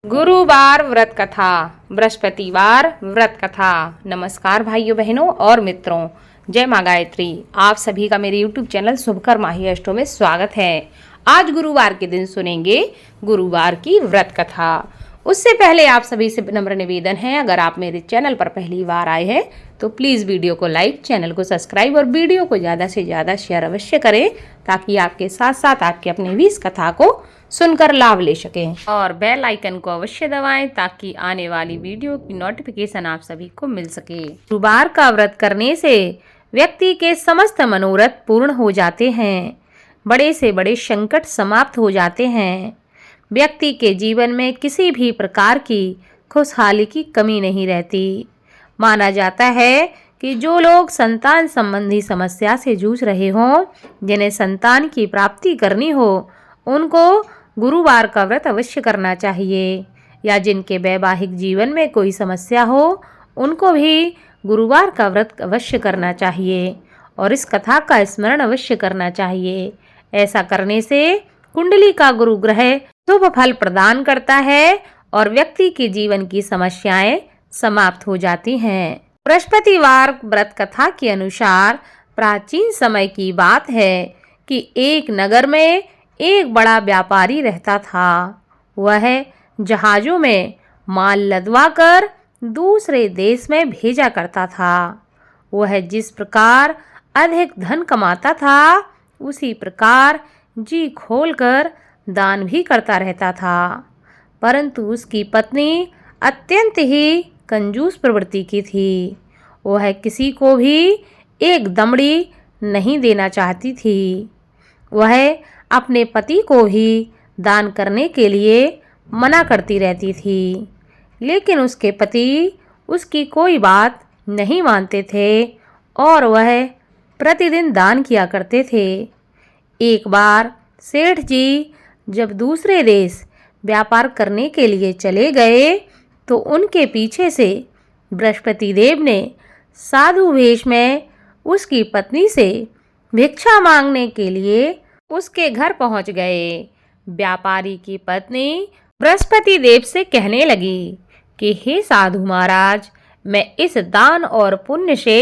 गुरुवार व्रत कथा, बृहस्पतिवार व्रत कथा। नमस्कार भाइयों बहनों और मित्रों, जय माँ गायत्री। आप सभी का मेरे YouTube चैनल शुभकर माही अष्टों में स्वागत है। आज गुरुवार के दिन सुनेंगे गुरुवार की व्रत कथा। उससे पहले आप सभी से नम्र निवेदन है, अगर आप मेरे चैनल पर पहली बार आए हैं तो प्लीज़ वीडियो को लाइक, चैनल को सब्सक्राइब और वीडियो को ज़्यादा से ज़्यादा शेयर अवश्य करें, ताकि आपके साथ साथ आपके अपने भी इस कथा को सुनकर लाभ ले सकें। और बेल आइकन को अवश्य दबाएं, ताकि आने वाली वीडियो की नोटिफिकेशन आप सभी को मिल सके। गुरुवार का व्रत करने से व्यक्ति के समस्त मनोरथ पूर्ण हो जाते हैं, बड़े से बड़े संकट समाप्त हो जाते हैं, व्यक्ति के जीवन में किसी भी प्रकार की खुशहाली की कमी नहीं रहती। माना जाता है कि जो लोग संतान संबंधी समस्या से जूझ रहे हों, जिन्हें संतान की प्राप्ति करनी हो, उनको गुरुवार का व्रत अवश्य करना चाहिए। या जिनके वैवाहिक जीवन में कोई समस्या हो, उनको भी गुरुवार का व्रत अवश्य करना चाहिए और इस कथा का स्मरण अवश्य करना चाहिए। ऐसा करने से कुंडली का गुरु ग्रह शुभ फल प्रदान करता है और व्यक्ति के जीवन की समस्याएं समाप्त हो जाती हैं। बृहस्पतिवार व्रत कथा के अनुसार प्राचीन समय की बात है कि एक नगर में एक बड़ा व्यापारी रहता था। वह जहाजों में माल लदवा कर दूसरे देश में भेजा करता था। वह जिस प्रकार अधिक धन कमाता था, उसी प्रकार जी खोलकर दान भी करता रहता था। परंतु उसकी पत्नी अत्यंत ही कंजूस प्रवृत्ति की थी। वह किसी को भी एक दमड़ी नहीं देना चाहती थी। वह अपने पति को भी दान करने के लिए मना करती रहती थी, लेकिन उसके पति उसकी कोई बात नहीं मानते थे और वह प्रतिदिन दान किया करते थे। एक बार सेठ जी जब दूसरे देश व्यापार करने के लिए चले गए, तो उनके पीछे से बृहस्पति देव ने साधु वेश में उसकी पत्नी से भिक्षा मांगने के लिए उसके घर पहुंच गए। व्यापारी की पत्नी बृहस्पति देव से कहने लगी कि हे साधु महाराज, मैं इस दान और पुण्य से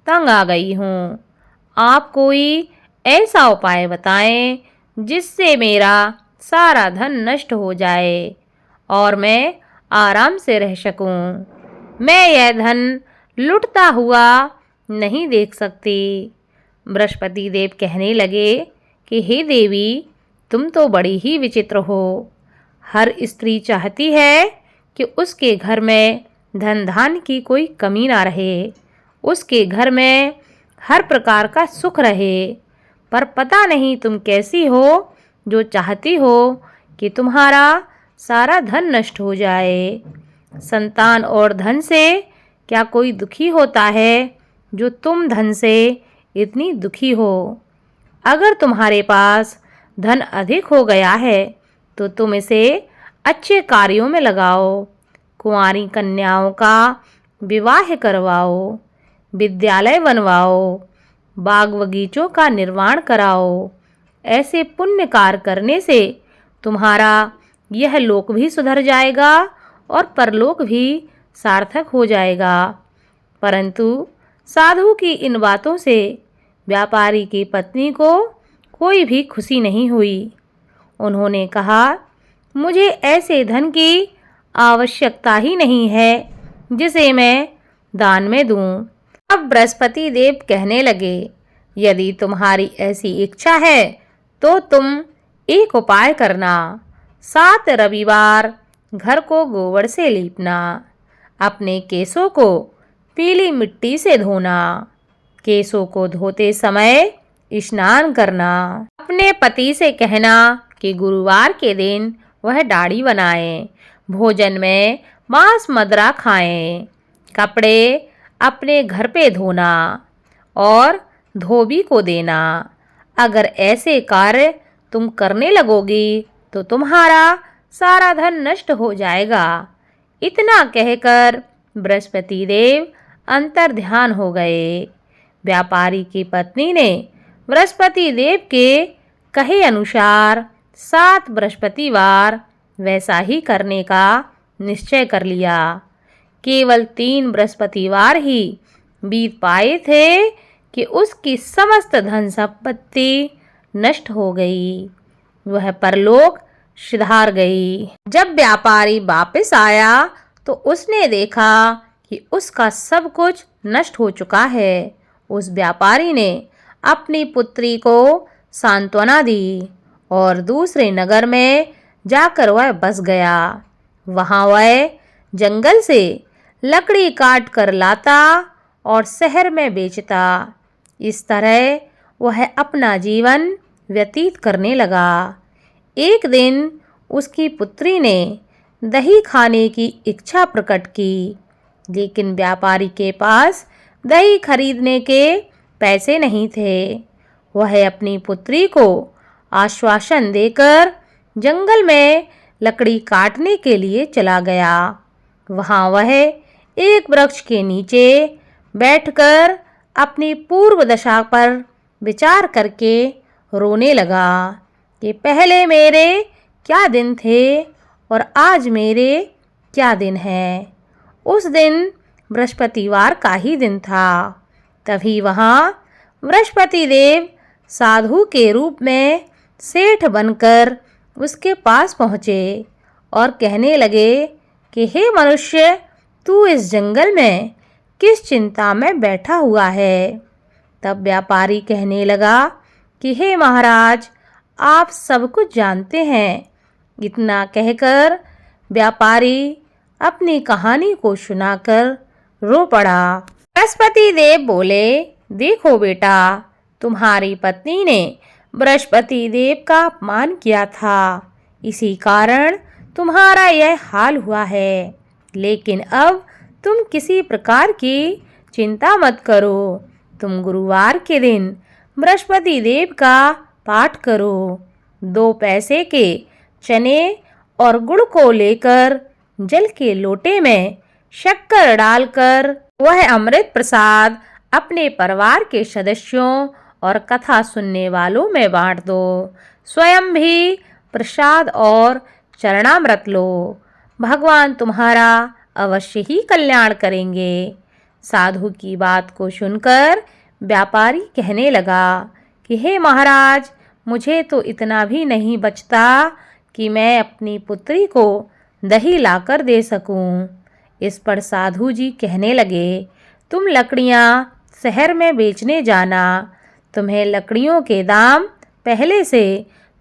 तंग आ गई हूँ। आप कोई ऐसा उपाय बताएं जिससे मेरा सारा धन नष्ट हो जाए और मैं आराम से रह सकूं। मैं यह धन लुटता हुआ नहीं देख सकती। बृहस्पति देव कहने लगे कि हे देवी, तुम तो बड़ी ही विचित्र हो। हर स्त्री चाहती है कि उसके घर में धन धान की कोई कमी ना रहे, उसके घर में हर प्रकार का सुख रहे, पर पता नहीं तुम कैसी हो जो चाहती हो कि तुम्हारा सारा धन नष्ट हो जाए। संतान और धन से क्या कोई दुखी होता है जो तुम धन से इतनी दुखी हो? अगर तुम्हारे पास धन अधिक हो गया है तो तुम इसे अच्छे कार्यों में लगाओ। कुंवारी कन्याओं का विवाह करवाओ, विद्यालय बनवाओ, बाग बगीचों का निर्माण कराओ। ऐसे पुण्य कार्य करने से तुम्हारा यह लोक भी सुधर जाएगा और परलोक भी सार्थक हो जाएगा। परंतु साधु की इन बातों से व्यापारी की पत्नी को कोई भी खुशी नहीं हुई। उन्होंने कहा, मुझे ऐसे धन की आवश्यकता ही नहीं है जिसे मैं दान में दूं। अब बृहस्पति देव कहने लगे, यदि तुम्हारी ऐसी इच्छा है तो तुम एक उपाय करना। 7 रविवार घर को गोबर से लीपना, अपने केसों को पीली मिट्टी से धोना, केसों को धोते समय स्नान करना। अपने पति से कहना कि गुरुवार के दिन वह दाढ़ी बनाएं, भोजन में मांस मदिरा खाएं, कपड़े अपने घर पे धोना और धोबी को देना। अगर ऐसे कार्य तुम करने लगोगी तो तुम्हारा सारा धन नष्ट हो जाएगा। इतना कहकर बृहस्पति देव अंतर ध्यान हो गए। व्यापारी की पत्नी ने बृहस्पति देव के कहे अनुसार 7 बृहस्पतिवार वैसा ही करने का निश्चय कर लिया। केवल 3 बृहस्पतिवार ही बीत पाए थे कि उसकी समस्त धन संपत्ति नष्ट हो गई। वह परलोक सिधार गई। जब व्यापारी वापस आया तो उसने देखा कि उसका सब कुछ नष्ट हो चुका है। उस व्यापारी ने अपनी पुत्री को सांत्वना दी और दूसरे नगर में जाकर वह बस गया। वहां वह जंगल से लकड़ी काट कर लाता और शहर में बेचता। इस तरह वह अपना जीवन व्यतीत करने लगा। एक दिन उसकी पुत्री ने दही खाने की इच्छा प्रकट की, लेकिन व्यापारी के पास दही खरीदने के पैसे नहीं थे। वह अपनी पुत्री को आश्वासन देकर जंगल में लकड़ी काटने के लिए चला गया। वहां वह एक वृक्ष के नीचे बैठकर अपनी पूर्व दशा पर विचार करके रोने लगा कि पहले मेरे क्या दिन थे और आज मेरे क्या दिन हैं। उस दिन बृहस्पतिवार का ही दिन था। तभी वहाँ बृहस्पति देव साधु के रूप में सेठ बनकर उसके पास पहुँचे और कहने लगे कि हे मनुष्य, तू इस जंगल में किस चिंता में बैठा हुआ है। तब व्यापारी कहने लगा कि हे महाराज, आप सब कुछ जानते हैं। इतना कहकर व्यापारी अपनी कहानी को सुनाकर रो पड़ा। बृहस्पति देव बोले, देखो बेटा, तुम्हारी पत्नी ने बृहस्पति देव का अपमान किया था, इसी कारण तुम्हारा यह हाल हुआ है। लेकिन अब तुम किसी प्रकार की चिंता मत करो। तुम गुरुवार के दिन बृहस्पति देव का पाठ करो। 2 पैसे के चने और गुड़ को लेकर जल के लोटे में शक्कर डालकर वह अमृत प्रसाद अपने परिवार के सदस्यों और कथा सुनने वालों में बांट दो। स्वयं भी प्रसाद और चरणामृत लो। भगवान तुम्हारा अवश्य ही कल्याण करेंगे। साधु की बात को सुनकर व्यापारी कहने लगा कि हे महाराज, मुझे तो इतना भी नहीं बचता कि मैं अपनी पुत्री को दही लाकर दे सकूं। इस पर साधु जी कहने लगे, तुम लकड़ियां शहर में बेचने जाना। तुम्हें लकड़ियों के दाम पहले से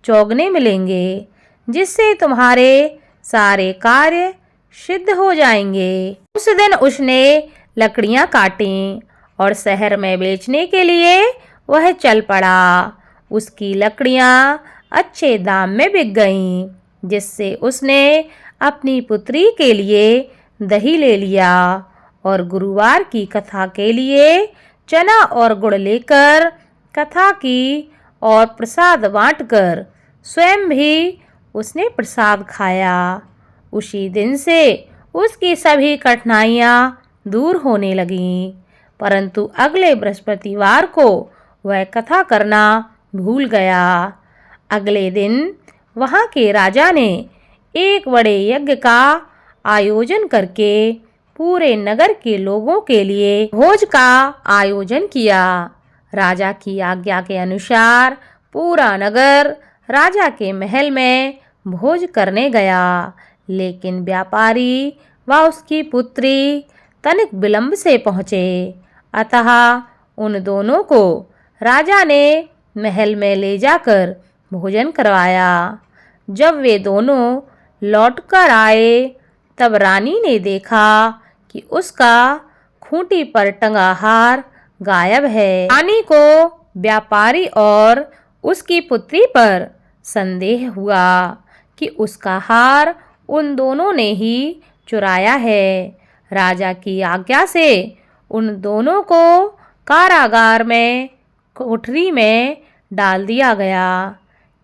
चौगने मिलेंगे, जिससे तुम्हारे सारे कार्य सिद्ध हो जाएंगे। उस दिन उसने लकड़ियां काटी और शहर में बेचने के लिए वह चल पड़ा। उसकी लकड़ियां अच्छे दाम में बिक गईं, जिससे उसने अपनी पुत्री के लिए दही ले लिया और गुरुवार की कथा के लिए चना और गुड़ लेकर कथा की और प्रसाद बांटकर स्वयं भी उसने प्रसाद खाया। उसी दिन से उसकी सभी कठिनाइयाँ दूर होने लगीं, परंतु अगले बृहस्पतिवार को वह कथा करना भूल गया। अगले दिन वहाँ के राजा ने एक बड़े यज्ञ का आयोजन करके पूरे नगर के लोगों के लिए भोज का आयोजन किया। राजा की आज्ञा के अनुसार पूरा नगर राजा के महल में भोज करने गया, लेकिन व्यापारी व उसकी पुत्री तनिक विलंब से पहुँचे। अतः उन दोनों को राजा ने महल में ले जाकर भोजन करवाया। जब वे दोनों लौटकर आए तब रानी ने देखा कि उसका खूंटी पर टंगा हार गायब है। रानी को व्यापारी और उसकी पुत्री पर संदेह हुआ कि उसका हार उन दोनों ने ही चुराया है। राजा की आज्ञा से उन दोनों को कारागार में कोठरी में डाल दिया गया।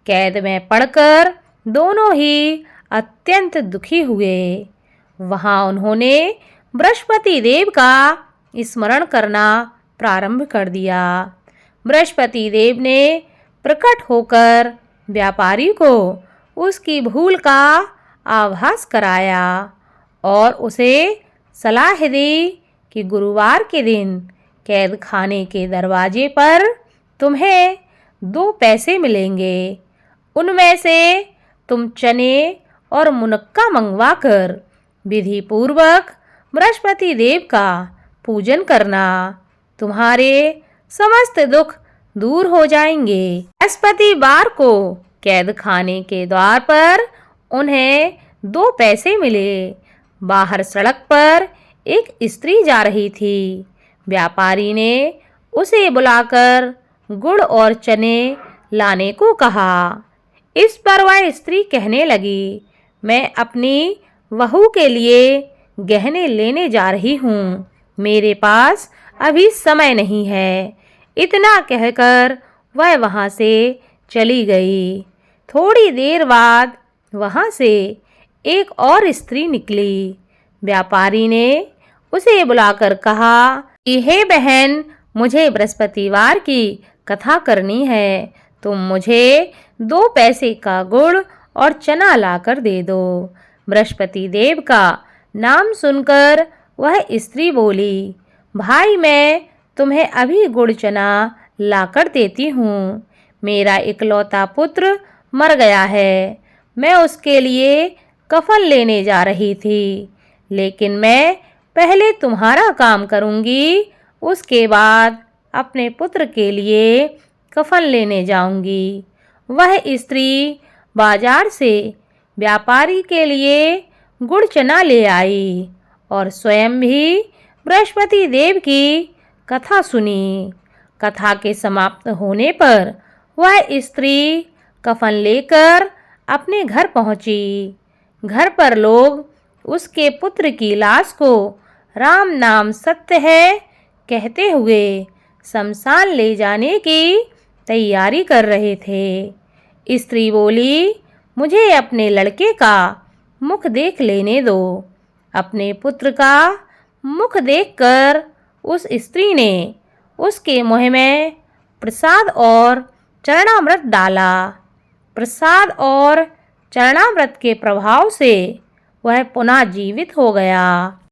कैद में पड़कर दोनों ही अत्यंत दुखी हुए। वहाँ उन्होंने बृहस्पति देव का स्मरण करना प्रारंभ कर दिया। बृहस्पति देव ने प्रकट होकर व्यापारी को उसकी भूल का आभास कराया और उसे सलाह दी कि गुरुवार के दिन कैद खाने के दरवाजे पर तुम्हें 2 पैसे मिलेंगे। उनमें से तुम चने और मुनक्का मंगवाकर विधि पूर्वक बृहस्पति देव का पूजन करना। तुम्हारे समस्त दुख दूर हो जाएंगे। बृहस्पतिवार को कैद खाने के द्वार पर उन्हें 2 पैसे मिले। बाहर सड़क पर एक स्त्री जा रही थी। व्यापारी ने उसे बुलाकर गुड़ और चने लाने को कहा। इस पर वह स्त्री कहने लगी, मैं अपनी बहू के लिए गहने लेने जा रही हूँ, मेरे पास अभी समय नहीं है। इतना कहकर वह वहाँ से चली गई। थोड़ी देर बाद वहाँ से एक और स्त्री निकली। व्यापारी ने उसे बुलाकर कहा कि हे बहन, मुझे बृहस्पतिवार की कथा करनी है, तुम मुझे 2 पैसे का गुड़ और चना लाकर दे दो। बृहस्पति देव का नाम सुनकर वह स्त्री बोली, भाई मैं तुम्हें अभी गुड़ चना लाकर देती हूँ। मेरा इकलौता पुत्र मर गया है, मैं उसके लिए कफन लेने जा रही थी, लेकिन मैं पहले तुम्हारा काम करूँगी, उसके बाद अपने पुत्र के लिए कफन लेने जाऊँगी। वह स्त्री बाजार से व्यापारी के लिए गुड़ चना ले आई और स्वयं भी बृहस्पति देव की कथा सुनी। कथा के समाप्त होने पर वह स्त्री कफन लेकर अपने घर पहुंची। घर पर लोग उसके पुत्र की लाश को राम नाम सत्य है कहते हुए शमशान ले जाने की तैयारी कर रहे थे। स्त्री बोली, मुझे अपने लड़के का मुख देख लेने दो। अपने पुत्र का मुख देखकर उस स्त्री ने उसके मुँह में प्रसाद और चरणामृत डाला। प्रसाद और चरणामृत के प्रभाव से वह पुनः जीवित हो गया।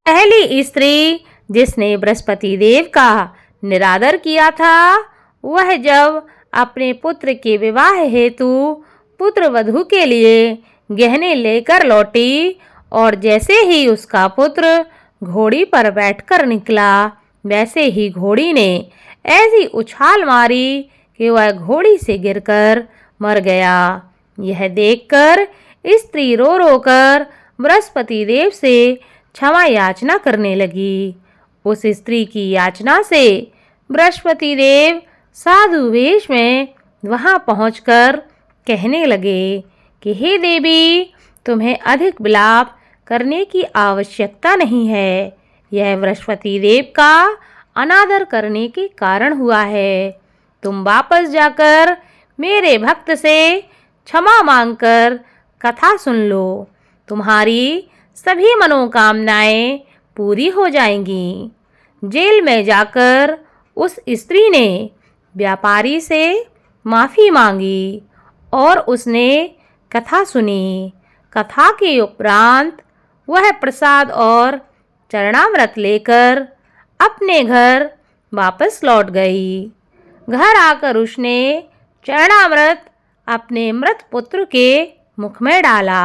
पहली स्त्री जिसने बृहस्पति देव का निरादर किया था, वह जब अपने पुत्र के विवाह हेतु पुत्र वधू के लिए गहने लेकर लौटी और जैसे ही उसका पुत्र घोड़ी पर बैठकर निकला, वैसे ही घोड़ी ने ऐसी उछाल मारी कि वह घोड़ी से गिरकर मर गया। यह देखकर स्त्री रो रो कर बृहस्पति देव से क्षमा याचना करने लगी। उस स्त्री की याचना से बृहस्पति देव साधु वेश में वहां पहुंचकर कहने लगे कि हे देवी, तुम्हें अधिक विलाप करने की आवश्यकता नहीं है। यह बृहस्पति देव का अनादर करने के कारण हुआ है। तुम वापस जाकर मेरे भक्त से क्षमा मांगकर कथा सुन लो। तुम्हारी सभी मनोकामनाएं पूरी हो जाएंगी। जेल में जाकर उस स्त्री ने व्यापारी से माफ़ी मांगी और उसने कथा सुनी। कथा के उपरांत वह प्रसाद और चरणामृत लेकर अपने घर वापस लौट गई। घर आकर उसने चरणामृत अपने मृत पुत्र के मुख में डाला।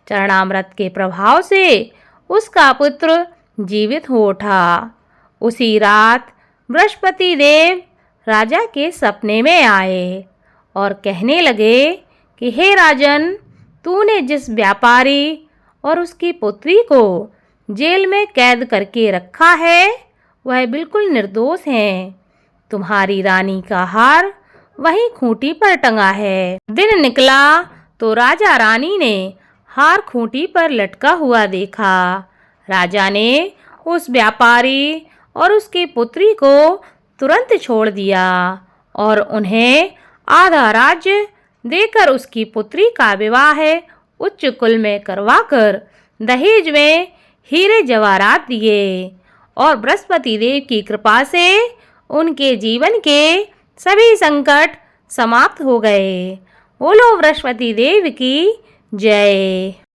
चरणामृत के प्रभाव से उसका पुत्र जीवित हो उठा। उसी रात बृहस्पति देव राजा के सपने में आए और कहने लगे कि हे राजन, तूने जिस व्यापारी और उसकी पुत्री को जेल में कैद करके रखा है, वह बिल्कुल निर्दोष हैं। तुम्हारी रानी का हार वहीं खूंटी पर टंगा है। दिन निकला तो राजा रानी ने हार खूंटी पर लटका हुआ देखा। राजा ने उस व्यापारी और उसकी पुत्री को तुरंत छोड़ दिया और उन्हें आधा राज्य देकर उसकी पुत्री का विवाह उच्च कुल में करवाकर दहेज में हीरे जवाहरात दिए और बृहस्पति देव की कृपा से उनके जीवन के सभी संकट समाप्त हो गए। बोलो बृहस्पति देव की जय।